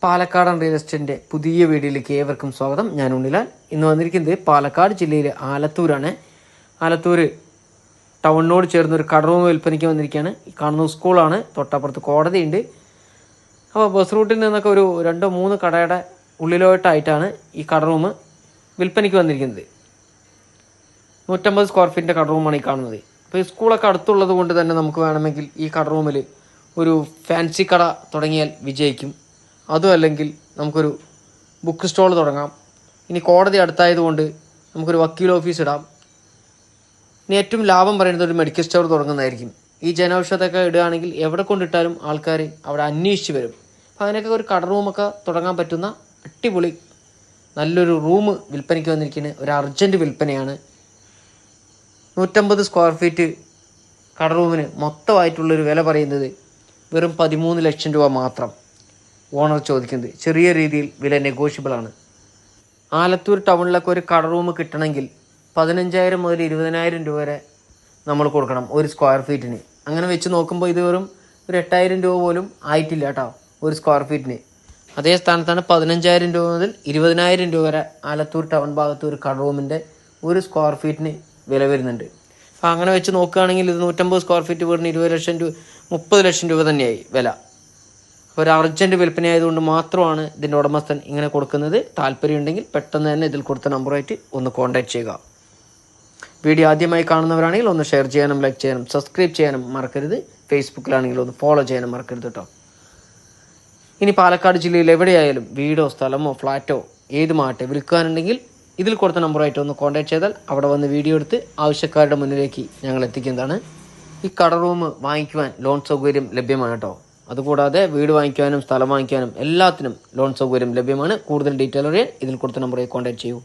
പാലക്കാടൻ റിയൽ എസ്റ്റേറ്റിൻ്റെ പുതിയ വീഡിയോയിലേക്ക് ഏവർക്കും സ്വാഗതം. ഞാൻ ഉണ്ണിലാൽ. ഇന്ന് വന്നിരിക്കുന്നത് പാലക്കാട് ജില്ലയിലെ ആലത്തൂരാണ്. ആലത്തൂർ ടൗണിനോട് ചേർന്നൊരു കടറൂം വിൽപ്പനയ്ക്ക് വന്നിരിക്കുകയാണ്. ഈ കാണുന്ന സ്കൂളാണ്, തൊട്ടപ്പുറത്ത് കോടതിയുണ്ട്. അപ്പോൾ ബസ് റൂട്ടിൽ നിന്നൊക്കെ ഒരു 2-3 കടയുടെ ഉള്ളിലോട്ടായിട്ടാണ് ഈ കടറൂം വിൽപ്പനയ്ക്ക് വന്നിരിക്കുന്നത്. 150 സ്ക്വയർ ഫീറ്റിൻ്റെ കടറൂമാണ് ഈ കാണുന്നത്. അപ്പോൾ ഈ സ്കൂളൊക്കെ അടുത്തുള്ളത് കൊണ്ട് തന്നെ നമുക്ക് വേണമെങ്കിൽ ഈ കടറൂമിൽ ഒരു ഫാൻസി കട തുടങ്ങിയാൽ വിജയിക്കും. അതും അല്ലെങ്കിൽ നമുക്കൊരു ബുക്ക് സ്റ്റോൾ തുടങ്ങാം. ഇനി കോടതി അടുത്തായതുകൊണ്ട് നമുക്കൊരു വക്കീൽ ഓഫീസ് ഇടാം. ഇനി ഏറ്റവും ലാഭം പറയുന്നത് ഒരു മെഡിക്കൽ സ്റ്റോർ തുടങ്ങുന്നതായിരിക്കും. ഈ ജനൌഷധമൊക്കെ ഇടുകയാണെങ്കിൽ എവിടെ കൊണ്ടിട്ടാലും ആൾക്കാർ അവിടെ അന്വേഷിച്ച് വരും. അപ്പോൾ അതിനൊക്കെ ഒരു കട റൂമൊക്കെ തുടങ്ങാൻ പറ്റുന്ന അടിപൊളി നല്ലൊരു റൂം വിൽപ്പനയ്ക്ക് വന്നിരിക്കുന്നത്. ഒരു അർജൻറ്റ് വിൽപ്പനയാണ്. 150 സ്ക്വയർ ഫീറ്റ് കട റൂമിന് മൊത്തമായിട്ടുള്ളൊരു വില പറയുന്നത് വെറും 13 ലക്ഷം രൂപ മാത്രം. ഓണർ ചോദിക്കുന്നത് ചെറിയ രീതിയിൽ വില നെഗോഷ്യബിളാണ്. ആലത്തൂർ ടൗണിലൊക്കെ ഒരു കട റൂം കിട്ടണമെങ്കിൽ 15,000 മുതൽ 20,000 രൂപ വരെ നമ്മൾ കൊടുക്കണം ഒരു സ്ക്വയർ ഫീറ്റിന്. അങ്ങനെ വെച്ച് നോക്കുമ്പോൾ ഇത് വെറും ഒരു 8,000 രൂപ പോലും ആയിട്ടില്ല കേട്ടോ ഒരു സ്ക്വയർ ഫീറ്റിന്. അതേ സ്ഥാനത്താണ് 15,000 രൂപ മുതൽ 20,000 രൂപ വരെ ആലത്തൂർ ടൗൺ ഭാഗത്ത് ഒരു കട റൂമിൻ്റെ ഒരു സ്ക്വയർ ഫീറ്റിന് വില വരുന്നുണ്ട്. അപ്പോൾ അങ്ങനെ വെച്ച് നോക്കുകയാണെങ്കിൽ ഇത് 150 സ്ക്വയർ ഫീറ്റ് വെറും 20 ലക്ഷം രൂപ 30 ലക്ഷം രൂപ തന്നെയായി വില. ഒരു അർജൻറ്റ് വിൽപ്പനയായതുകൊണ്ട് മാത്രമാണ് ഇതിൻ്റെ ഉടമസ്ഥൻ ഇങ്ങനെ കൊടുക്കുന്നത്. താല്പര്യമുണ്ടെങ്കിൽ പെട്ടെന്ന് തന്നെ ഇതിൽ കൊടുത്ത നമ്പറുമായിട്ട് ഒന്ന് കോൺടാക്ട് ചെയ്യുക. വീഡിയോ ആദ്യമായി കാണുന്നവരാണെങ്കിൽ ഒന്ന് ഷെയർ ചെയ്യാനും ലൈക്ക് ചെയ്യാനും സബ്സ്ക്രൈബ് ചെയ്യാനും മറക്കരുത്. ഫേസ്ബുക്കിലാണെങ്കിൽ ഒന്ന് ഫോളോ ചെയ്യാനും മറക്കരുത് കേട്ടോ. ഇനി പാലക്കാട് ജില്ലയിൽ എവിടെയായാലും വീടോ സ്ഥലമോ ഫ്ലാറ്റോ ഏതുമാട്ടെ വിൽക്കാനുണ്ടെങ്കിൽ ഇതിൽ കൊടുത്ത നമ്പറുമായിട്ട് ഒന്ന് കോൺടാക്ട് ചെയ്താൽ അവിടെ വന്ന് വീഡിയോ എടുത്ത് ആവശ്യക്കാരുടെ മുന്നിലേക്ക് ഞങ്ങൾ എത്തിക്കുന്നതാണ്. ഈ കട റൂം വാങ്ങിക്കുവാൻ ലോൺ സൗകര്യം ലഭ്യമാണ് കേട്ടോ. അതുകൂടാതെ വീട് വാങ്ങിക്കാനും സ്ഥലം വാങ്ങിക്കാനും എല്ലാത്തിനും ലോൺ സൗകര്യം ലഭ്യമാണ്. കൂടുതൽ ഡീറ്റെയിൽ അറിയാൻ ഇതിൽ കൊടുത്ത നമ്പറിൽ കോൺടാക്ട് ചെയ്യൂ.